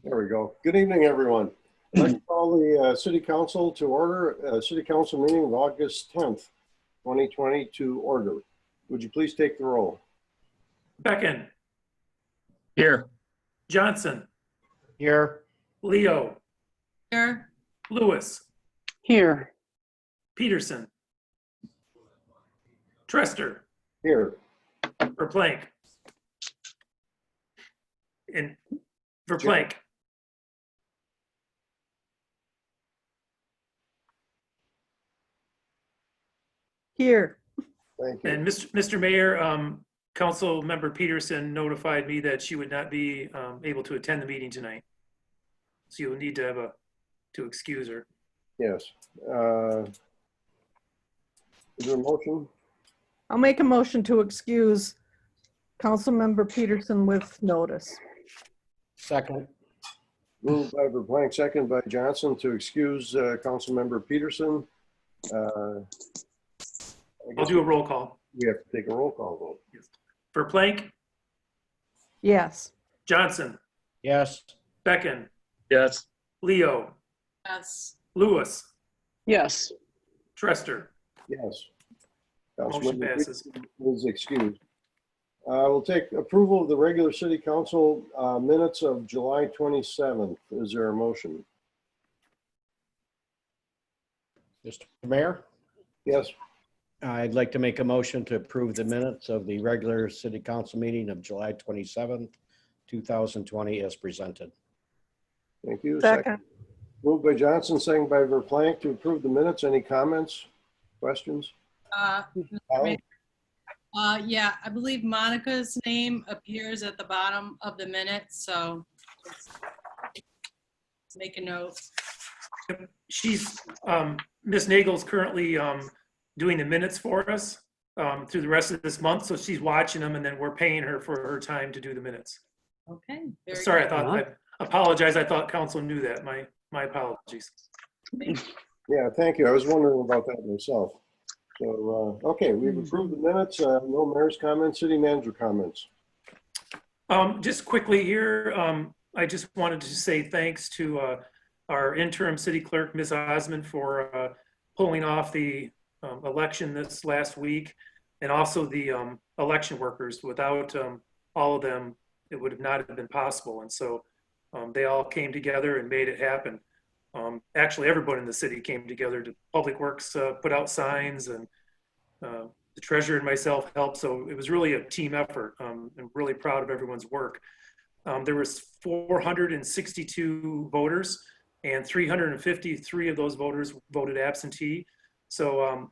There we go. Good evening, everyone. I'd like to call the City Council to order. City Council meeting of August 10th, 2020 to order. Would you please take the roll? Becken. Here. Johnson. Here. Leo. Here. Lewis. Here. Peterson. Trester. Here. Verplank. And Verplank. Here. Thank you. And Mr. Mayor, Council Member Peterson notified me that she would not be able to attend the meeting tonight. So you'll need to excuse her. Yes. Is there a motion? I'll make a motion to excuse Councilmember Peterson with notice. Second. Moved by Verplank, second by Johnson to excuse Councilmember Peterson. I'll do a roll call. We have to take a roll call vote. Verplank. Yes. Johnson. Yes. Becken. Yes. Leo. Yes. Lewis. Yes. Trester. Yes. Motion passes. Is excused. We'll take approval of the regular City Council minutes of July 27th. Is there a motion? Mr. Mayor, Yes. I'd like to make a motion to approve the minutes of the regular City Council meeting of July 27th, 2020 as presented. Thank you. Second. Moved by Johnson, second by Verplank to approve the minutes. Any comments, questions? Alan? Yeah, I believe Monica's name appears at the bottom of the minutes, so let's make a note. She's, Ms. Nagel's currently doing the minutes for us through the rest of this month. So she's watching them and then we're paying her for her time to do the minutes. Okay. Very Sorry, good. I apologize. I thought council knew that. My apologies. Yeah, thank you. I was wondering about that myself. So, okay, we've approved the minutes. No mayor's comments, city manager comments. Just quickly here, I just wanted to say thanks to our interim city clerk, Ms. Osmond, for pulling off the election this last week, and also the election workers. Without all of them, it would not have been possible. And so they all came together and made it happen. Actually, everybody in the city came together. To Public Works put out signs, and the treasurer and myself helped. So it was really a team effort. I'm really proud of everyone's work. There was 462 voters, and 353 of those voters voted absentee. So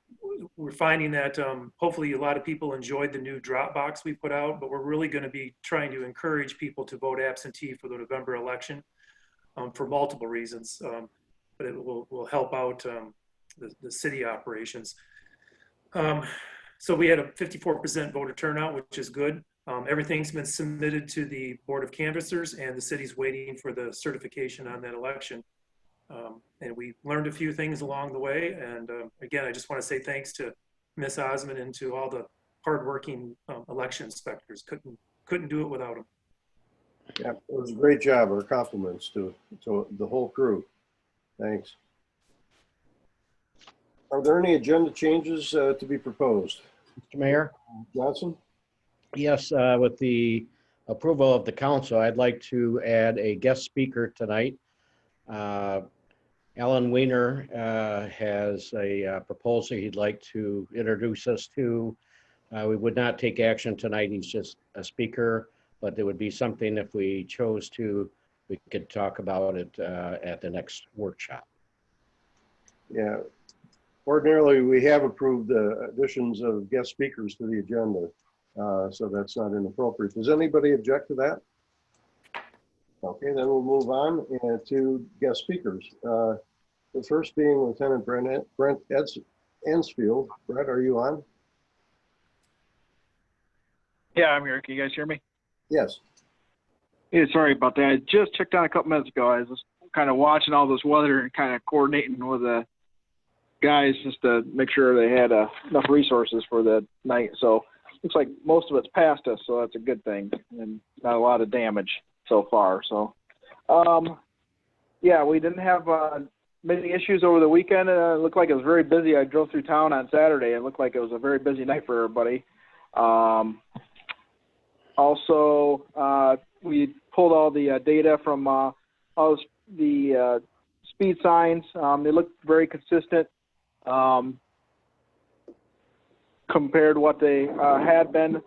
we're finding that hopefully a lot of people enjoyed the new drop box we put out, but we're really going to be trying to encourage people to vote absentee for the November election for multiple reasons. But it will help out the city operations. So we had a 54% voter turnout, which is good. Everything's been submitted to the Board of Canvassers, and the city's waiting for the certification on that election. And we learned a few things along the way. And again, I just want to say thanks to Ms. Osmond and to all the hardworking election inspectors. Couldn't do it without them. Yeah, it was a great job. Our compliments to the whole crew. Thanks. Are there any agenda changes to be proposed? Mr. Mayor? Johnson? Yes, with the approval of the council, I'd like to add a guest speaker tonight. Alan Weiner has a proposal he'd like to introduce us to. We would not take action tonight. He's just a speaker, but there would be something if we chose to, we could talk about it at the next workshop. Yeah. Ordinarily, we have approved additions of guest speakers to the agenda, so that's not inappropriate. Does anybody object to that? Okay, then we'll move on to guest speakers. The first being Lieutenant Brent Ensfield. Brett, are you on? Yeah, I'm here. Can you guys hear me? Yes. Yeah, sorry about that. I just checked on a couple minutes ago. I was just kind of watching all this weather and kind of coordinating with the guys just to make sure they had enough resources for the night. So looks like most of it's past us, so that's a good thing, and not a lot of damage so far. So Yeah, we didn't have many issues over the weekend. It looked like it was very busy. I drove through town on Saturday. It looked like it was a very busy night for everybody. Also, we pulled all the data from all the speed signs. They looked very consistent compared to what they had been.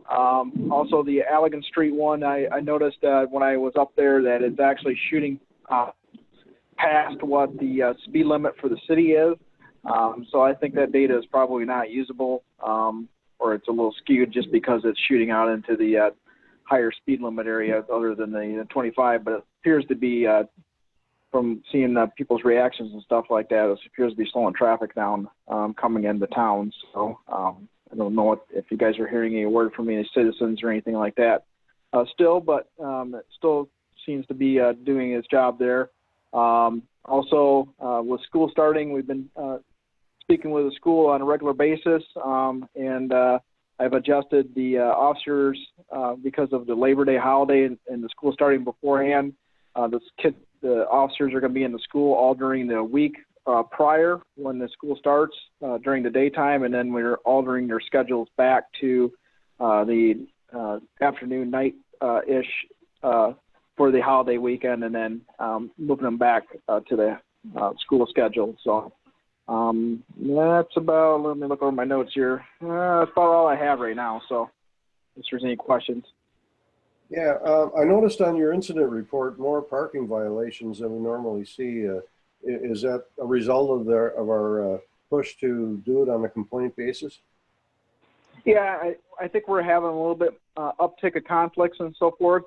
Also, the Allegan Street one, I noticed when I was up there that it's actually shooting past what the speed limit for the city is. So I think that data is probably not usable, or it's a little skewed just because it's shooting out into the higher speed limit area other than the 25. But it appears to be, from seeing people's reactions and stuff like that, it appears to be slowing traffic down coming into town. So I don't know if you guys are hearing any word from any citizens or anything like that still, but it still seems to be doing its job there. Also, with school starting, we've been speaking with the school on a regular basis, and I've adjusted the officers because of the Labor Day holiday and the school starting beforehand. The officers are going to be in the school all during the week prior when the school starts during the daytime, and then we're altering their schedules back to the afternoon, night-ish for the holiday weekend, and then moving them back to the school schedule. So that's about, let me look over my notes here. That's about all I have right now. So if there's any questions. Yeah, I noticed on your incident report more parking violations than we normally see. Is that a result of our push to do it on a complaint basis? Yeah, I think we're having a little bit uptick of conflicts and so forth.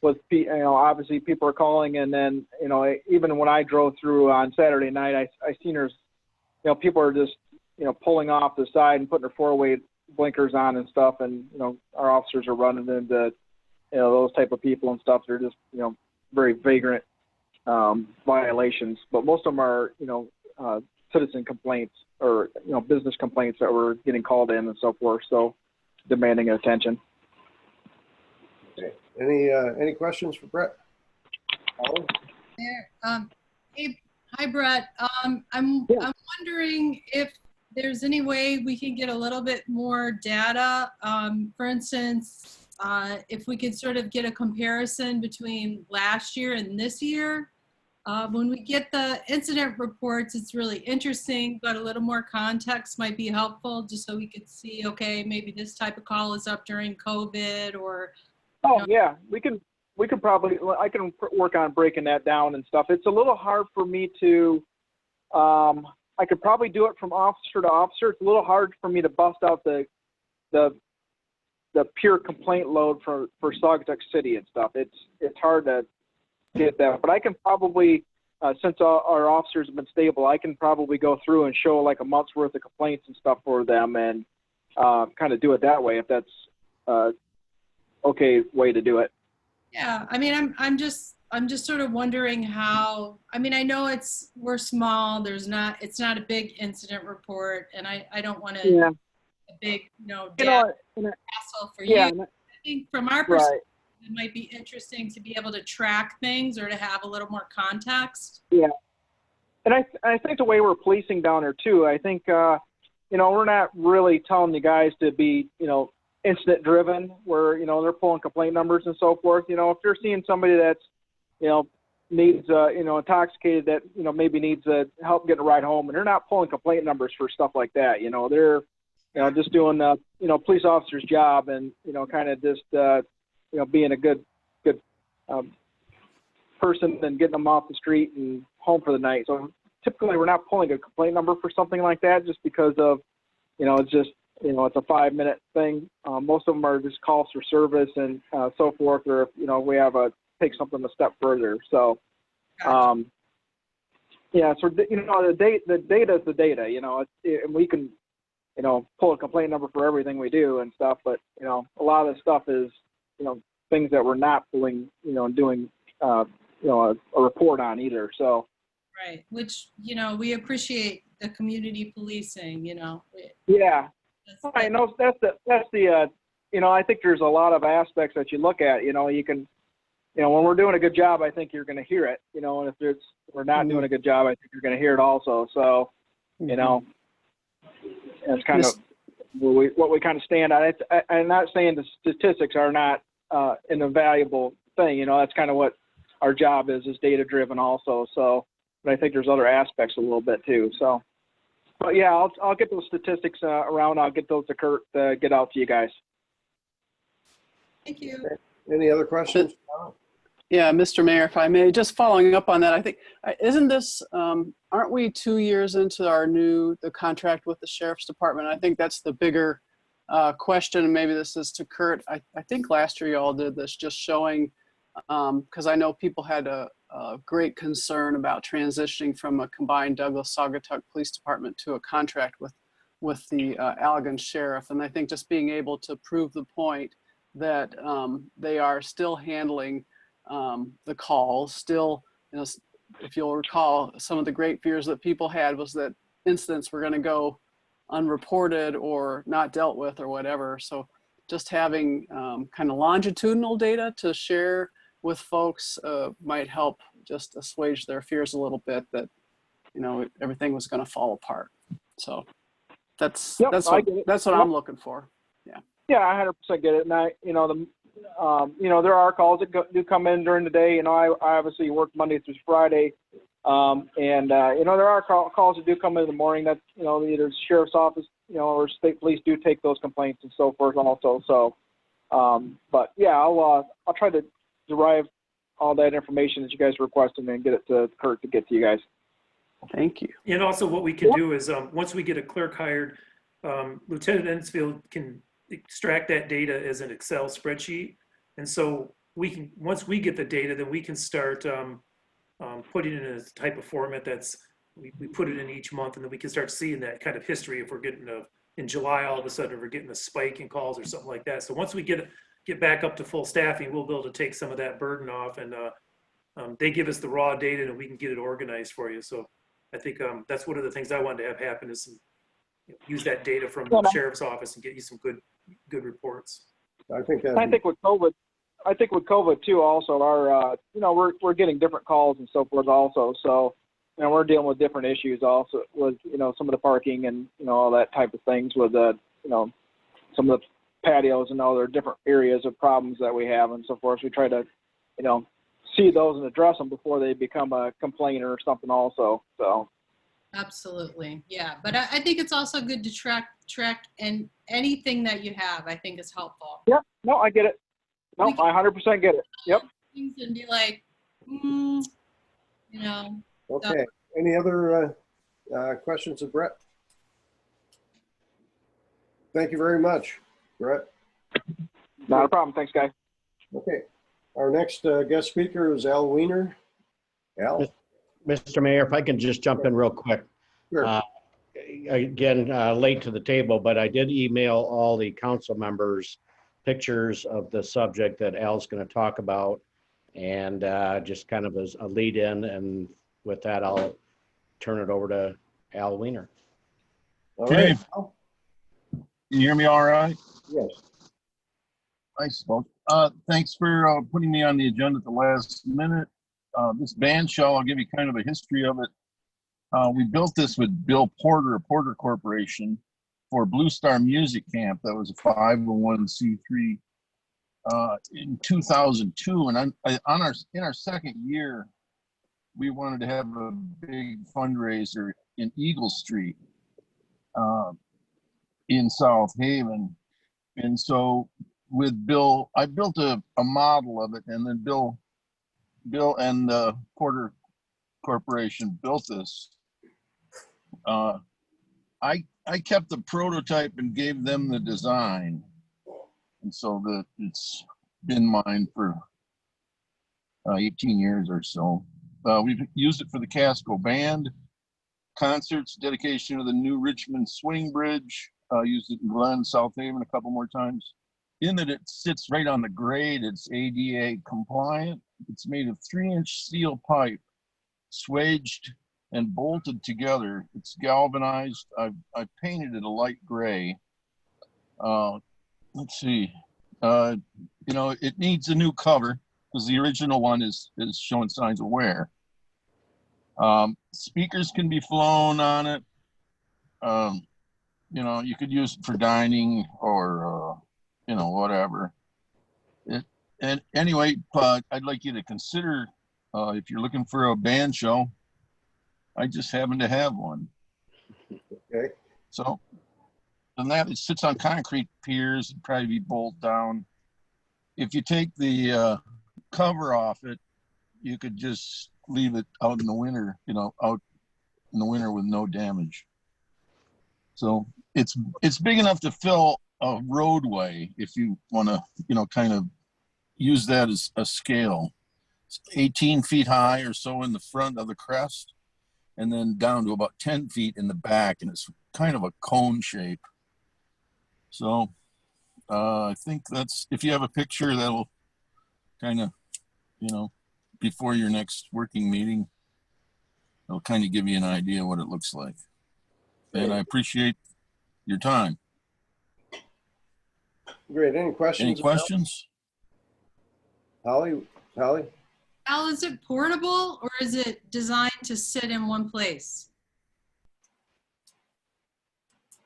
With obviously people are calling, and then even when I drove through on Saturday night, I seen there's people are just pulling off the side and putting their four-way blinkers on and stuff, and our officers are running into those type of people and stuff. They're just very vagrant violations, but most of them are citizen complaints or business complaints that were getting called in and so forth, so demanding attention. Okay. Any questions for Brett? There. Hey, hi, Brett. I'm wondering if there's any way we can get a little bit more data. For instance, if we could sort of get a comparison between last year and this year. When we get the incident reports, it's really interesting, but a little more context might be helpful, just so we could see, okay, maybe this type of call is up during COVID or. Yeah, we can probably, I can work on breaking that down and stuff. It's a little hard for me to, I could probably do it from officer to officer. It's a little hard for me to bust out the pure complaint load for Saugatuck City and stuff. It's hard to get that, but I can probably, since our officers have been stable, I can probably go through and show like a month's worth of complaints and stuff for them, and kind of do it that way if that's okay way to do it. Yeah, I mean, I'm just sort of wondering how. I mean, I know we're small. It's not a big incident report, and I don't want to a big hassle for you. I think from our perspective, it might be interesting to be able to track things or to have a little more context. Yeah, and I think the way we're policing down there too, I think we're not really telling the guys to be incident driven, where they're pulling complaint numbers and so forth. If you're seeing somebody that's needs intoxicated, that maybe needs help getting a ride home, and they're not pulling complaint numbers for stuff like that. They're just doing police officer's job, and kind of just being a good person and getting them off the street and home for the night. So typically we're not pulling a complaint number for something like that, just because of it's just it's a 5-minute thing. Most of them are just calls for service and so forth, or if we have take something a step further. So so the data is the data. And we can pull a complaint number for everything we do and stuff, but a lot of the stuff is things that we're not pulling doing a report on either. So right, which we appreciate the community policing. Yeah. I know that's the I think there's a lot of aspects that you look at. You can when we're doing a good job, I think you're going to hear it, and if we're not doing a good job, I think you're going to hear it also. So, that's kind of what we kind of stand on. I'm not saying the statistics are not an invaluable thing. That's kind of what our job is data driven also. So, but I think there's other aspects a little bit too. So, but yeah, I'll get those statistics around. I'll get those to Kurt to get out to you guys. Thank you. Any other questions? Yeah, Mr. Mayor, if I may, just following up on that, I think, isn't this, aren't we 2 years into the contract with the Sheriff's Department? I think that's the bigger question, and maybe this is to Kurt. I think last year you all did this, just showing, because I know people had a great concern about transitioning from a combined Douglas-Saugatuck Police Department to a contract with the Allegan Sheriff. And I think just being able to prove the point that they are still handling the calls, still, if you'll recall, some of the great fears that people had was that incidents were going to go unreported or not dealt with or whatever. So just having kind of longitudinal data to share with folks might help just assuage their fears a little bit that, everything was going to fall apart. So that's what I'm looking for. Yeah, I 100% get it. And there are calls that do come in during the day. I obviously work Monday through Friday. There are calls that do come in the morning that, either sheriff's office, or state police do take those complaints and so forth also. So, but yeah, I'll try to derive all that information that you guys requested and get it to Kurt to get to you guys. Thank you. And also what we can do is once we get a clerk hired, Lieutenant Ensfield can extract that data as an Excel spreadsheet. And so once we get the data, then we can start putting it in a type of format we put it in each month, and then we can start seeing that kind of history if we're getting in July, all of a sudden we're getting a spike in calls or something like that. So once we get back up to full staffing, we'll be able to take some of that burden off, and they give us the raw data and we can get it organized for you. So I think that's one of the things I wanted to have happen is use that data from the sheriff's office and get you some good reports. I think with COVID too, also we're getting different calls and so forth also. So, we're dealing with different issues also with, some of the parking and, all that type of things with some of the patios and other different areas of problems that we have and so forth. We try to, see those and address them before they become a complaint or something also. So. Absolutely. Yeah. But I think it's also good to track and anything that you have, I think is helpful. Yeah. No, I get it. No, I 100% get it. Yep. Things and be like, Okay. Any other questions of Brett? Thank you very much, Brett. Not a problem. Thanks, guys. Okay. Our next guest speaker is Al Weiner. Al? Mr. Mayor, if I can just jump in real quick. Sure. Again, late to the table, but I did email all the council members pictures of the subject that Al's going to talk about, and just kind of as a lead in, and with that, I'll turn it over to Al Weiner. All right. Can you hear me all right? Yes. Nice. Well, thanks for putting me on the agenda at the last minute. This band shell, I'll give you kind of a history of it. We built this with Bill Porter, Porter Corporation, for Blue Star Music Camp. That was a 501c3 in 2002. And in our second year, we wanted to have a big fundraiser in Eagle Street in South Haven. And so with Bill, I built a model of it, and then Bill and the Porter Corporation built this. I kept the prototype and gave them the design, and so it's been mine for 18 years or so. We've used it for the Casco Band concerts, dedication of the new Richmond Swing Bridge. Used it in Glen, South Haven a couple more times. In that it sits right on the grade. It's ADA compliant. It's made of 3-inch steel pipe, swaged and bolted together. It's galvanized. I painted it a light gray. Let's see. It needs a new cover. because the original one is showing signs of wear. Speakers can be flown on it. You know, you could use it for dining or, you know, whatever. And anyway, I'd like you to consider, if you're looking for a band show, I just happen to have one. Okay. So, and that it sits on concrete piers, it'd probably be bolted down. If you take the cover off it, you could just leave it out in the winter, you know, out in the winter with no damage. So it's big enough to fill a roadway if you want to, you know, kind of use that as a scale. It's 18 feet high or so in the front of the crest, and then down to about 10 feet in the back, and it's kind of a cone shape. So I think that's, if you have a picture, that'll kind of, you know, before your next working meeting, it'll kind of give you an idea what it looks like. And I appreciate your time. Great. Any questions? Any questions? Holly? Al, is it portable or is it designed to sit in one place?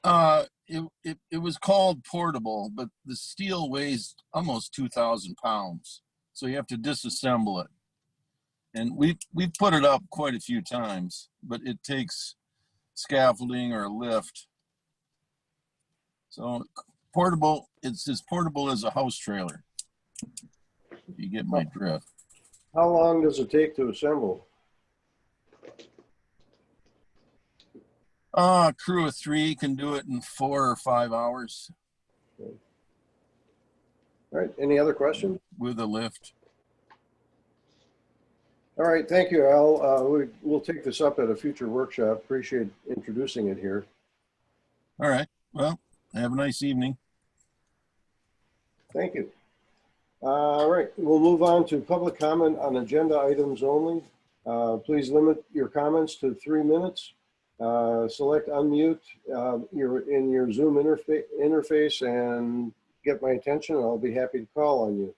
It was called portable, but the steel weighs almost 2,000 pounds. So you have to disassemble it. And we've put it up quite a few times, but it takes scaffolding or a lift. So portable, it's as portable as a house trailer. You get my drift. How long does it take to assemble? A crew of 3 can do it in 4 or 5 hours. Okay. All right. Any other questions? With a lift. All right. Thank you, Al. We'll take this up at a future workshop. Appreciate introducing it here. All right. Well, have a nice evening. Thank you. All right. We'll move on to public comment on agenda items only. Please limit your comments to 3 minutes. Select unmute in your Zoom interface and get my attention. I'll be happy to call on you.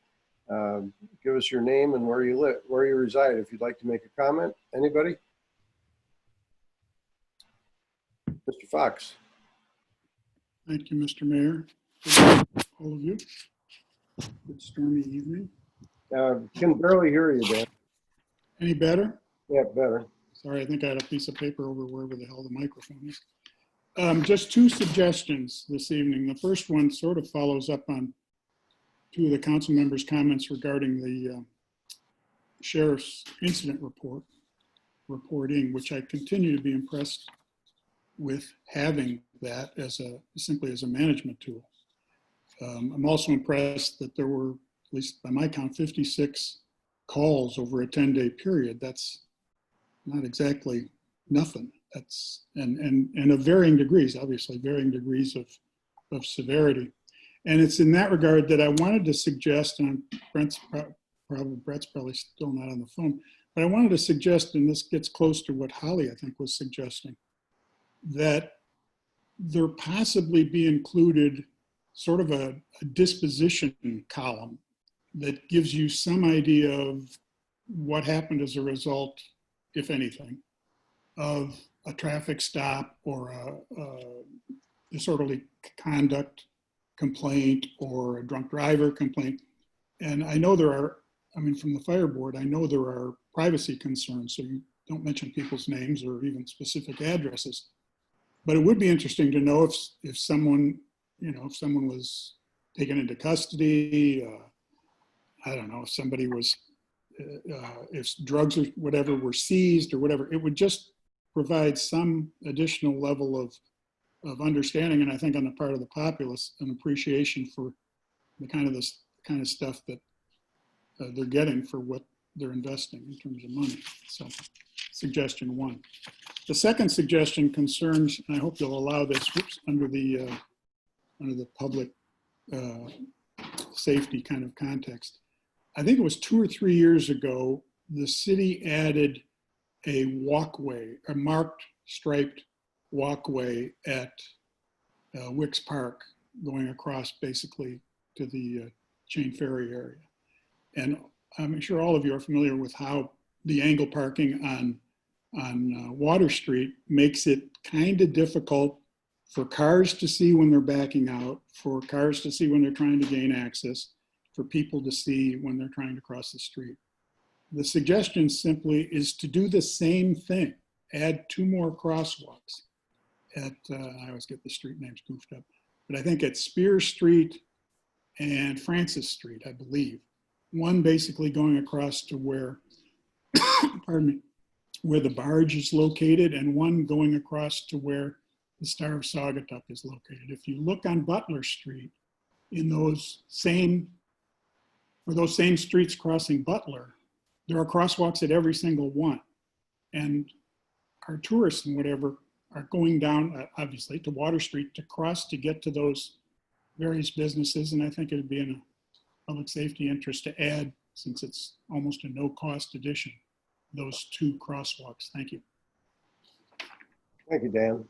Give us your name and where you reside if you'd like to make a comment. Anybody? Mr. Fox. Thank you, Mr. Mayor. All of you. Good stormy evening. Can barely hear you, Dan. Any better? Yeah, better. Sorry, I think I had a piece of paper over wherever the hell the microphone is. Just 2 suggestions this evening. The first one sort of follows up on 2 of the council members' comments regarding the sheriff's incident reporting, which I continue to be impressed with having that simply as a management tool. I'm also impressed that there were, at least by my count, 56 calls over a 10-day period. That's not exactly nothing. That's and of varying degrees, obviously varying degrees of severity. And it's in that regard that I wanted to suggest, and Brett's probably still not on the phone, but I wanted to suggest, and this gets close to what Holly, I think, was suggesting, that there possibly be included sort of a disposition column that gives you some idea of what happened as a result, if anything, of a traffic stop or a disorderly conduct complaint or a drunk driver complaint. And I know there are, I mean, from the fire board, I know there are privacy concerns, so you don't mention people's names or even specific addresses. But it would be interesting to know if someone, you know, if someone was taken into custody, I don't know, if somebody was, if drugs or whatever were seized or whatever. It would just provide some additional level of understanding, and I think on the part of the populace, an appreciation for the kind of stuff that they're getting for what they're investing in terms of money. So, suggestion 1. The second suggestion concerns, and I hope you'll allow this, under the public safety kind of context. I think it was 2 or 3 years ago, the city added a walkway, a marked striped walkway at Wicks Park, going across basically to the Chain Ferry area. And I'm sure all of you are familiar with how the angle parking on Water Street makes it kind of difficult for cars to see when they're backing out, for cars to see when they're trying to gain access, for people to see when they're trying to cross the street. The suggestion simply is to do the same thing, add 2 more crosswalks at, I always get the street names goofed up, but I think at Spear Street and Francis Street, I believe. One basically going across to where, pardon me, where the barge is located, and one going across to where the Star of Saugatuck is located. If you look on Butler Street, in those same streets crossing Butler, there are crosswalks at every single one. And our tourists and whatever are going down, obviously, to Water Street to cross to get to those various businesses. And I think it'd be in a public safety interest to add, since it's almost a no-cost addition, those 2 crosswalks. Thank you. Thank you, Dan.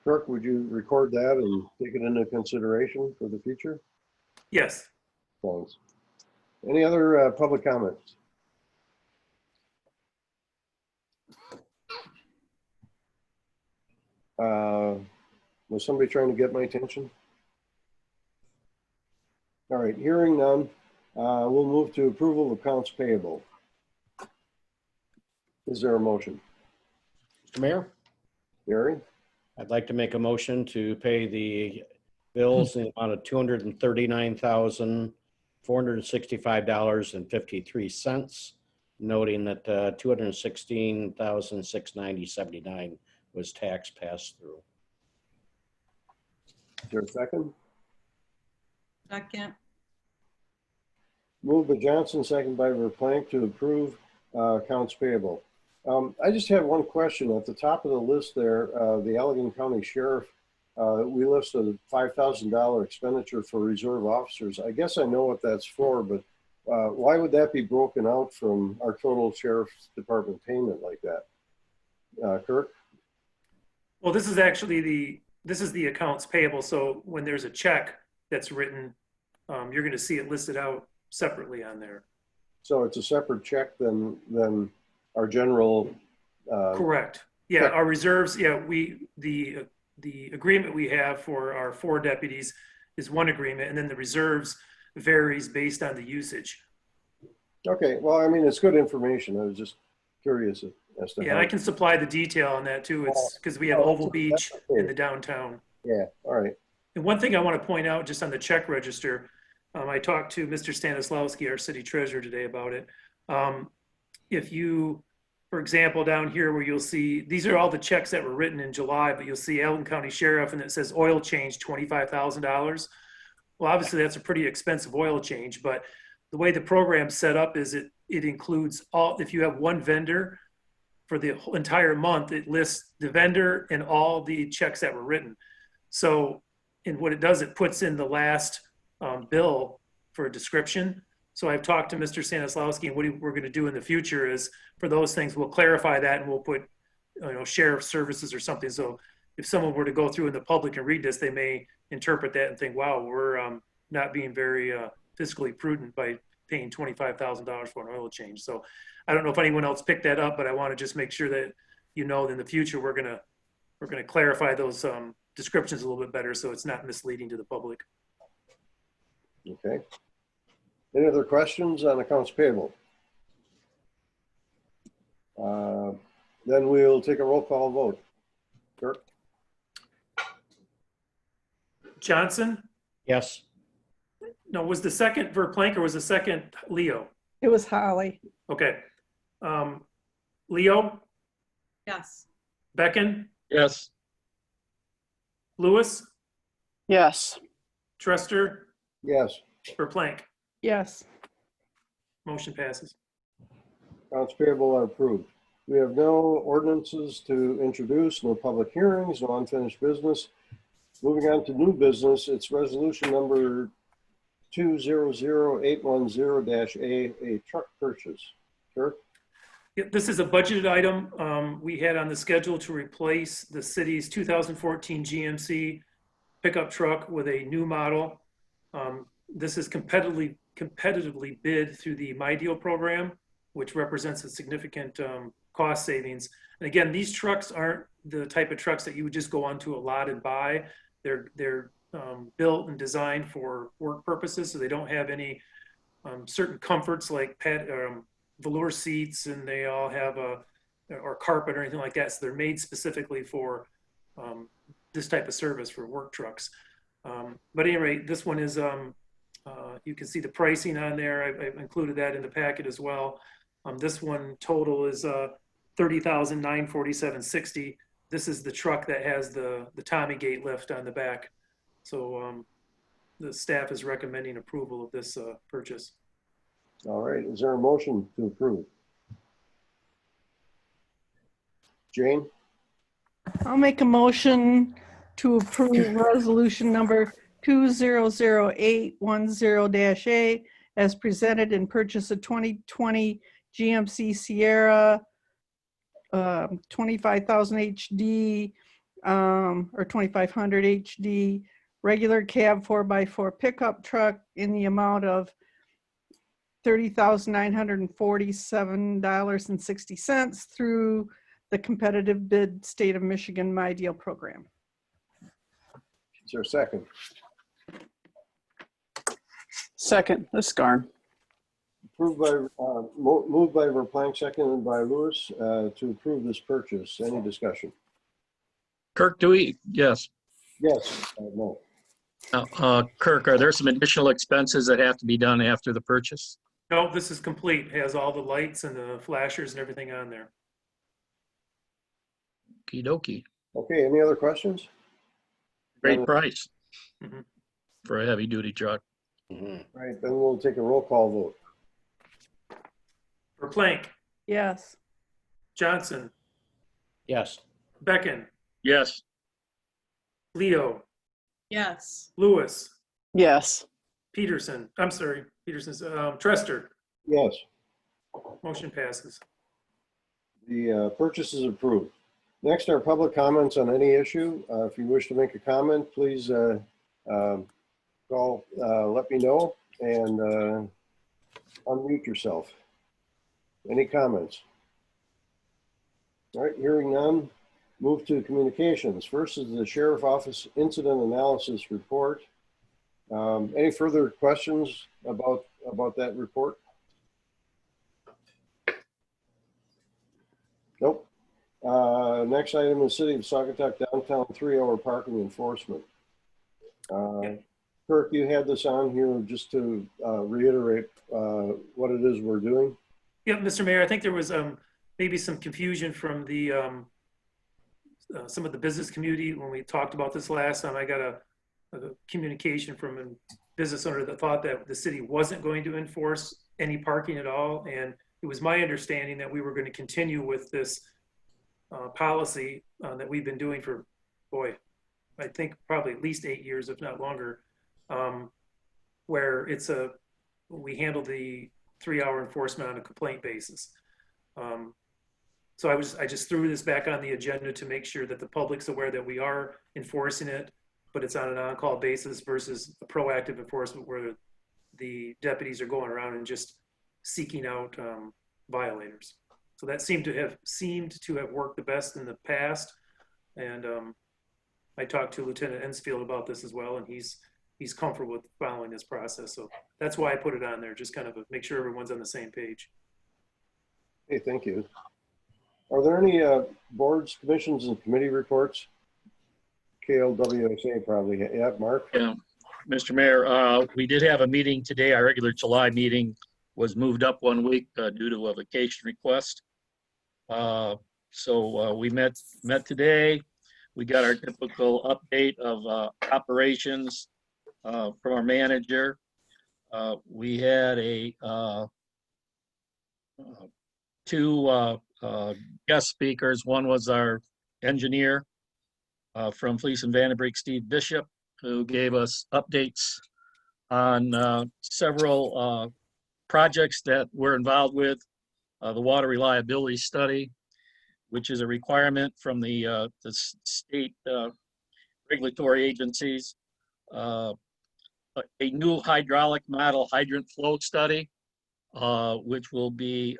Kirk, would you record that and take it into consideration for the future? Yes. Thanks. Any other public comments? Was somebody trying to get my attention? All right, hearing none, we'll move to approval of accounts payable. Is there a motion? Mr. Mayor, Gary? I'd like to make a motion to pay the bills in the amount of $239,465.53, noting that $216,690.79 was tax passed through. Is there a second? Second. Moved by Johnson, second by Verplank to approve accounts payable. I just have one question. At the top of the list there, the Allegan County Sheriff, we listed a $5,000 expenditure for reserve officers. I guess I know what that's for, but why would that be broken out from our total Sheriff's Department payment like that? Kirk? Well, this is actually the accounts payable. So when there's a check that's written, you're going to see it listed out separately on there. So it's a separate check than our general. Correct. Yeah, check. our reserves. Yeah, the agreement we have for our 4 deputies is one agreement, and then the reserves varies based on the usage. Okay, well, I mean, it's good information. I was just curious as to Yeah, how. I can supply the detail on that too. It's because we have Oval Beach in the downtown. Yeah, all right. And one thing I want to point out just on the check register, I talked to Mr. Stanislawski, our city treasurer, today about it. If you, for example, down here where you'll see, these are all the checks that were written in July, but you'll see Allegan County Sheriff and it says oil change $25,000. Well, obviously that's a pretty expensive oil change, but the way the program's set up is it includes all, if you have one vendor for the entire month, it lists the vendor and all the checks that were written. So, and what it does, it puts in the last bill for a description. So I've talked to Mr. Stanislawski, and what we're going to do in the future is for those things, we'll clarify that and we'll put, sheriff services or something. So if someone were to go through in the public and read this, they may interpret that and think, wow, we're not being very fiscally prudent by paying $25,000 for an oil change. So I don't know if anyone else picked that up, but I want to just make sure that, in the future, we're going to clarify those descriptions a little bit better so it's not misleading to the public. Okay. Any other questions on accounts payable? Then we'll take a roll call vote. Kirk? Johnson? Yes. No, was the second Verplank or was the second Leo? It was Holly. Okay. Leo? Yes. Becken? Yes. Lewis? Yes. Trester? Yes. Verplank? Yes. Motion passes. Accounts payable are approved. We have no ordinances to introduce, no public hearings, no unfinished business. Moving on to new business, it's resolution number 200810-A, a truck purchase. Kirk? Yeah, this is a budgeted item we had on the schedule to replace the city's 2014 GMC pickup truck with a new model. This is competitively bid through the My Deal program, which represents a significant cost savings. And again, these trucks aren't the type of trucks that you would just go onto a lot and buy. They're built and designed for work purposes, so they don't have any certain comforts like velour seats, and they all have or carpet or anything like that. So they're made specifically for this type of service for work trucks. But at any rate, this one is, you can see the pricing on there. I've included that in the packet as well. This one total is $30,947.60. This is the truck that has the Tommy gate lift on the back. So the staff is recommending approval of this purchase. All right, is there a motion to approve? Jane? I'll make a motion to approve resolution number 200810-A as presented in purchase of 2020 GMC Sierra 25,000 HD or 2500 HD regular cab 4x4 pickup truck in the amount of $30,947.60 through the competitive bid State of Michigan My Deal program. Is there a second? Second, this is Garn. Moved by Verplank, seconded by Lewis to approve this purchase. Any discussion? Kirk, do we? Yes. Yes, no. Kirk, are there some additional expenses that have to be done after the purchase? No, this is complete. It has all the lights and the flashers and everything on there. Okie dokie. Okay, any other questions? Great price Mhm. for a heavy duty truck. Mhm. All right, then we'll take a roll call vote. Verplank, Yes. Johnson, Yes. Becken, Yes. Leo, Yes. Lewis, Yes. Peterson. I'm sorry, Peterson's Trester. Yes, Motion passes. the purchase is approved. Next are public comments on any issue. If you wish to make a comment, please call, let me know, and unmute yourself. Any comments? All right, hearing none, move to communications. First is the Sheriff Office Incident Analysis Report. Any further questions about that report? Nope. Next item is City of Saugatuck Downtown 3-hour parking enforcement. Kirk, you had this on here just to reiterate what it is we're doing. Yeah, Mr. Mayor, I think there was maybe some confusion from the some of the business community when we talked about this last time. I got a communication from a business owner that thought that the city wasn't going to enforce any parking at all, and it was my understanding that we were going to continue with this policy that we've been doing for, boy, I think probably at least 8 years, if not longer, where we handle the 3-hour enforcement on a complaint basis. So I just threw this back on the agenda to make sure that the public's aware that we are enforcing it, but it's on an on-call basis versus a proactive enforcement where the deputies are going around and just seeking out violators. So that seemed to have worked the best in the past. And I talked to Lieutenant Ensfield about this as well, and he's comfortable with following this process. So that's why I put it on there, just kind of make sure everyone's on the same page. Hey, thank you. Are there any boards, commissions, and committee reports? KLWSA probably. Yeah, Mark? Yeah. Mr. Mayor, we did have a meeting today. Our regular July meeting was moved up 1 week due to a vacation request. So we met today. We got our typical update of operations from our manager. We had two guest speakers. One was our engineer from Fleece and Vandenbreek, Steve Bishop, who gave us updates on several projects that we're involved with. The water reliability study, which is a requirement from the state regulatory agencies. a new hydraulic model hydrant flow study, which will be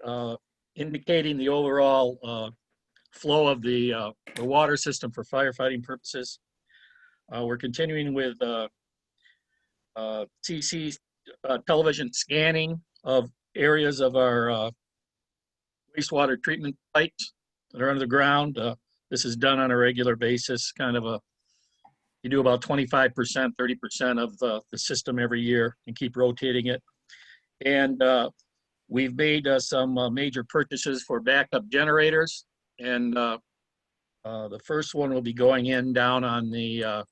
indicating the overall flow of the water system for firefighting purposes. We're continuing with CC television scanning of areas of our wastewater treatment pipes that are under the ground. This is done on a regular basis, kind of you do about 25%, 30% of the system every year and keep rotating it. And we've made some major purchases for backup generators. And the first one will be going in down on the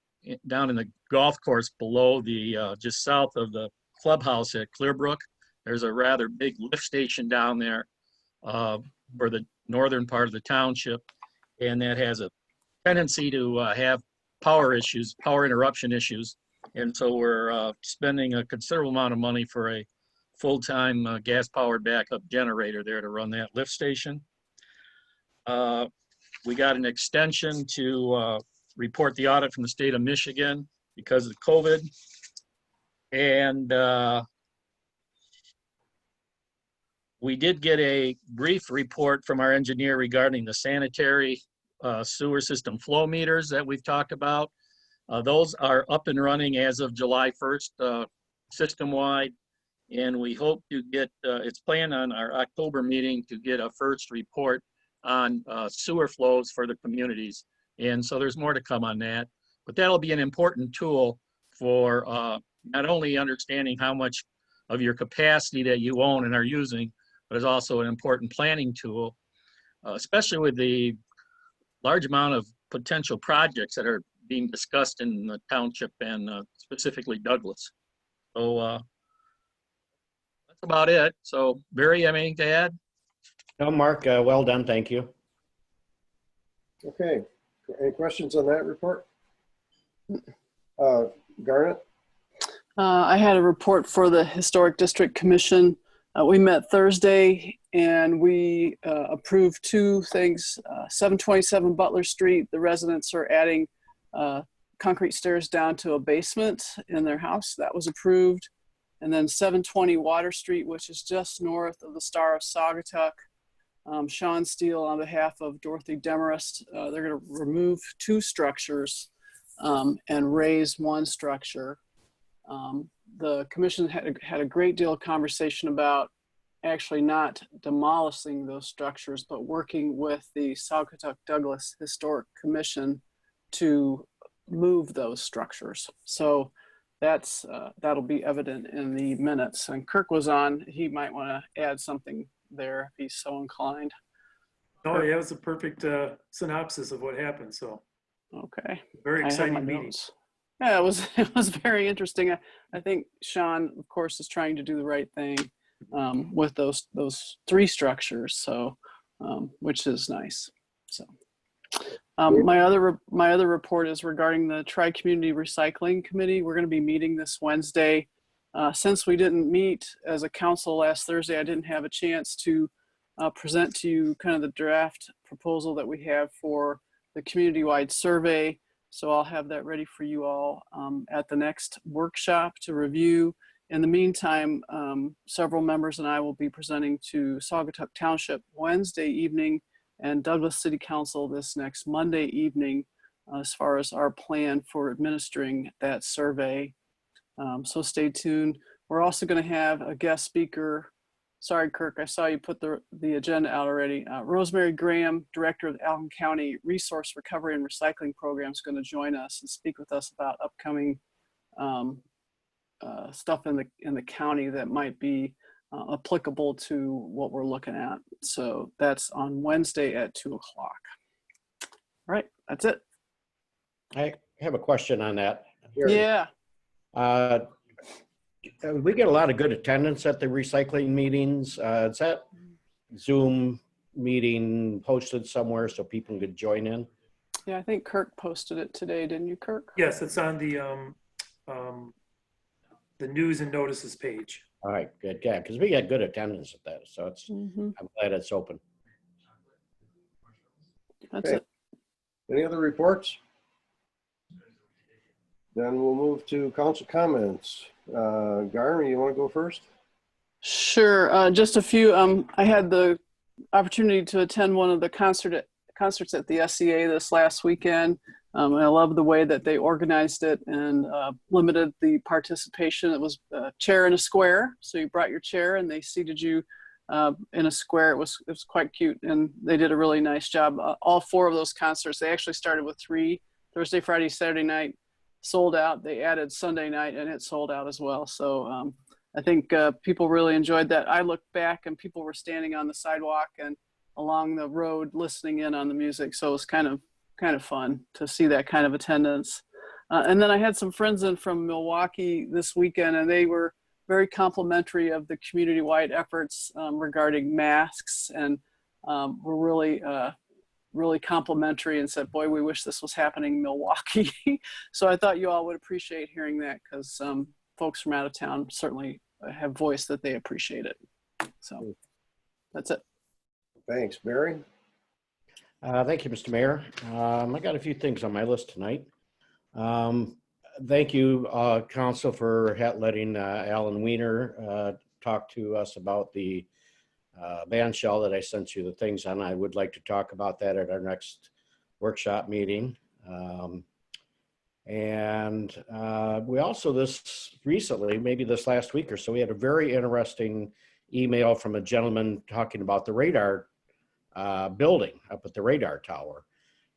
down in the golf course below the just south of the clubhouse at Clearbrook. There's a rather big lift station down there for the northern part of the township, and that has a tendency to have power issues, power interruption issues. And so we're spending a considerable amount of money for a full-time gas-powered backup generator there to run that lift station. We got an extension to report the audit from the state of Michigan because of COVID. And we did get a brief report from our engineer regarding the sanitary sewer system flow meters that we've talked about. Those are up and running as of July 1st, system-wide. And we hope to get, it's planned on our October meeting to get a first report on sewer flows for the communities. And so there's more to come on that. But that'll be an important tool for not only understanding how much of your capacity that you own and are using, but it's also an important planning tool, especially with the large amount of potential projects that are being discussed in the township and specifically Douglas. So that's about it. So Barry, you have anything to add? No, Mark, well done, thank you. Okay, any questions on that report? Garnet? I had a report for the Historic District Commission. We met Thursday and we approved two things. 727 Butler Street, the residents are adding concrete stairs down to a basement in their house. That was approved. And then 720 Water Street, which is just north of the Star of Saugatuck. Sean Steele, on behalf of Dorothy Demarest, they're going to remove two structures and raise one structure. The commission had a great deal of conversation about actually not demolishing those structures, but working with the Saugatuck Douglas Historic Commission to move those structures. So that'll be evident in the minutes. And Kirk was on, he might want to add something there if he's so inclined. Oh, yeah, it was a perfect synopsis of what happened. So, okay, very exciting I have my meeting. notes. Yeah, it was very interesting. I think Sean, of course, is trying to do the right thing with those three structures. So, which is nice. So, my other report is regarding the Tri-Community Recycling Committee. We're going to be meeting this Wednesday. Since we didn't meet as a council last Thursday, I didn't have a chance to present to you kind of the draft proposal that we have for the community-wide survey. So I'll have that ready for you all at the next workshop to review. In the meantime, several members and I will be presenting to Saugatuck Township Wednesday evening and Douglas City Council this next Monday evening as far as our plan for administering that survey. So stay tuned. We're also going to have a guest speaker. Sorry, Kirk, I saw you put the agenda out already. Rosemary Graham, Director of the Allen County Resource Recovery and Recycling Program, is going to join us and speak with us about upcoming stuff in the county that might be applicable to what we're looking at. So that's on Wednesday at 2 o'clock. All right, that's it. I have a question on that. Yeah. We get a lot of good attendance at the recycling meetings. Is that Zoom meeting posted somewhere so people could join in? Yeah, I think Kirk posted it today, didn't you, Kirk? Yes, it's on the news and notices page. All right, good. Yeah, because we had good attendance at that, so it's. Mm-hmm. I'm glad it's open. That's Okay. it. Any other reports? Then we'll move to council comments. Garmy, you want to go first? Sure. Just a few. I had the opportunity to attend one of the concerts at the SCA this last weekend. And I love the way that they organized it and limited the participation. It was a chair in a square. So you brought your chair and they seated you in a square. It was quite cute. And they did a really nice job. All four of those concerts, they actually started with 3, Thursday, Friday, Saturday night, sold out. They added Sunday night and it sold out as well. So I think people really enjoyed that. I looked back and people were standing on the sidewalk and along the road listening in on the music. So it was kind of fun to see that kind of attendance. And then I had some friends in from Milwaukee this weekend, and they were very complimentary of the community-wide efforts regarding masks, and were really complimentary and said, boy, we wish this was happening in Milwaukee. So I thought you all would appreciate hearing that, because folks from out of town certainly have voiced that they appreciate it. So that's it. Thanks. Barry? Thank you, Mr. Mayor. I got a few things on my list tonight. Thank you, Council, for letting Alan Weiner talk to us about the band shell that I sent you the things on. I would like to talk about that at our next workshop meeting. And we also recently, maybe this last week or so, we had a very interesting email from a gentleman talking about the radar building up at the radar tower.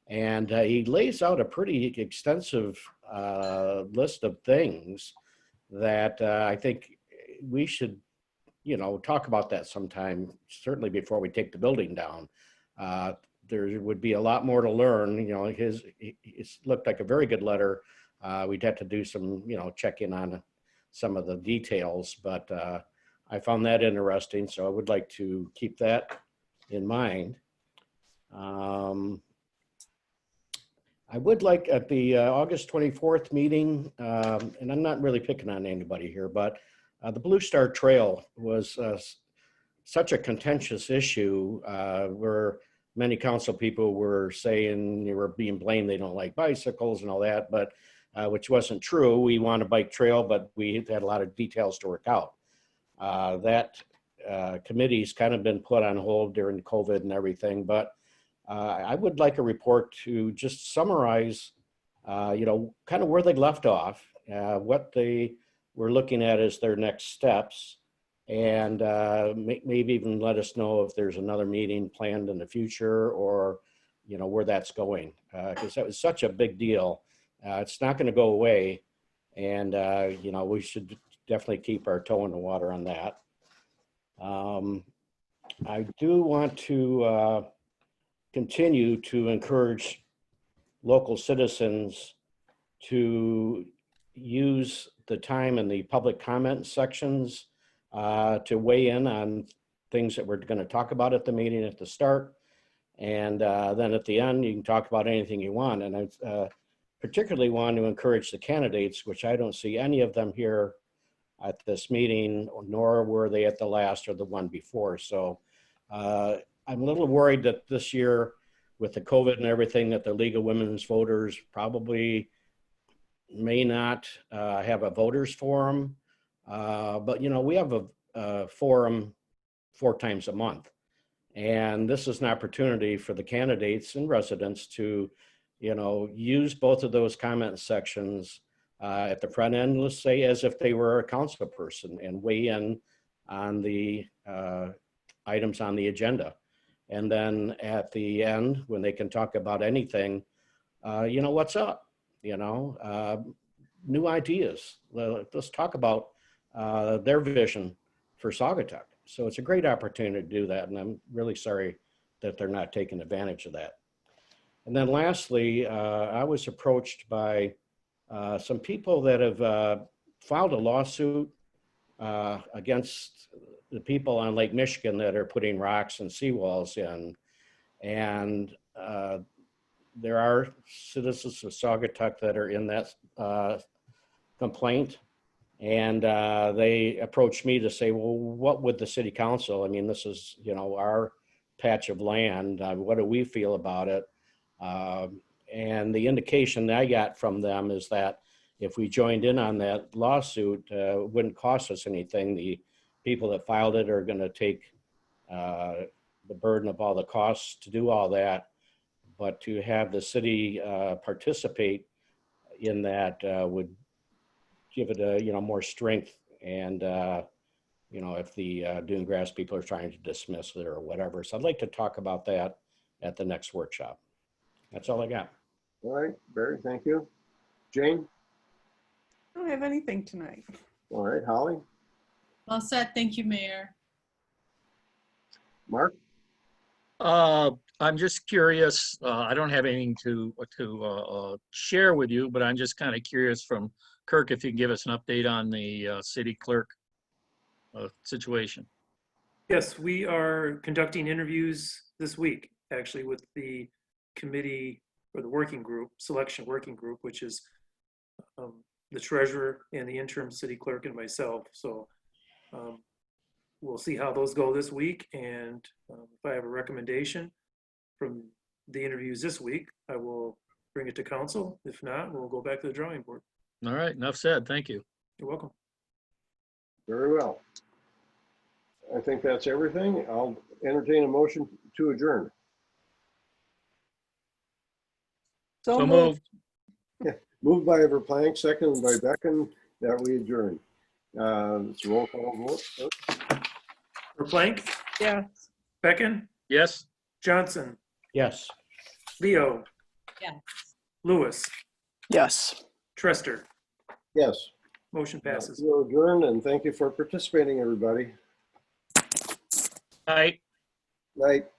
And he lays out a pretty extensive list of things that I think we should, talk about that sometime, certainly before we take the building down. There would be a lot more to learn. It looked like a very good letter. We'd have to do some, check in on some of the details, but I found that interesting. So I would like to keep that in mind. I would like at the August 24th meeting, and I'm not really picking on anybody here, but the Blue Star Trail was such a contentious issue where many council people were saying they were being blamed they don't like bicycles and all that, but which wasn't true. We want a bike trail, but we had a lot of details to work out. That committee's kind of been put on hold during COVID and everything, but I would like a report to just summarize, kind of where they left off, what they were looking at as their next steps, and maybe even let us know if there's another meeting planned in the future, or, where that's going, because that was such a big deal. It's not going to go away, and, we should definitely keep our toe in the water on that. I do want to continue to encourage local citizens to use the time in the public comment sections to weigh in on things that we're going to talk about at the meeting at the start. And then at the end, you can talk about anything you want. And I particularly want to encourage the candidates, which I don't see any of them here at this meeting, nor were they at the last or the one before. So I'm a little worried that this year, with the COVID and everything, that the League of Women's Voters probably may not have a voters forum. But, we have a forum 4 times a month. And this is an opportunity for the candidates and residents to, use both of those comment sections at the front end, let's say, as if they were a council person, and weigh in on the items on the agenda. And then at the end, when they can talk about anything, what's up, new ideas. Let's talk about their vision for Saugatuck. So it's a great opportunity to do that. And I'm really sorry that they're not taking advantage of that. And then lastly, I was approached by some people that have filed a lawsuit against the people on Lake Michigan that are putting rocks and seawalls in. And there are citizens of Saugatuck that are in that complaint. And they approached me to say, well, what would the city council, this is, our patch of land. What do we feel about it? And the indication that I got from them is that, if we joined in on that lawsuit, it wouldn't cost us anything. The people that filed it are going to take the burden of all the costs to do all that. But to have the city participate in that would give it a, more strength. And, if the dune grass people are trying to dismiss it or whatever. So I'd like to talk about that at the next workshop. That's all I got. All right, Barry, thank you. Jane? I don't have anything tonight. All right, Holly? Well said. Thank you, Mayor. Mark? I'm just curious. I don't have anything to share with you, but I'm just kind of curious from Kirk if you can give us an update on the city clerk situation. Yes, we are conducting interviews this week, actually, with the committee or the working group, selection working group, which is the treasurer and the interim city clerk and myself. So we'll see how those go this week. And if I have a recommendation from the interviews this week, I will bring it to council. If not, we'll go back to the drawing board. All right, enough said. Thank you. You're welcome. Very well. I think that's everything. I'll entertain a motion to adjourn. So moved. Moved by Everplank, seconded by Becken, that we adjourn. It's a roll call vote. Verplank, Yeah. Becken, Yes. Johnson, Yes. Leo. Yes. Lewis, Yes. Trester. Yes. Motion passes. We'll adjourn, and thank you for participating, everybody. Aye. Night.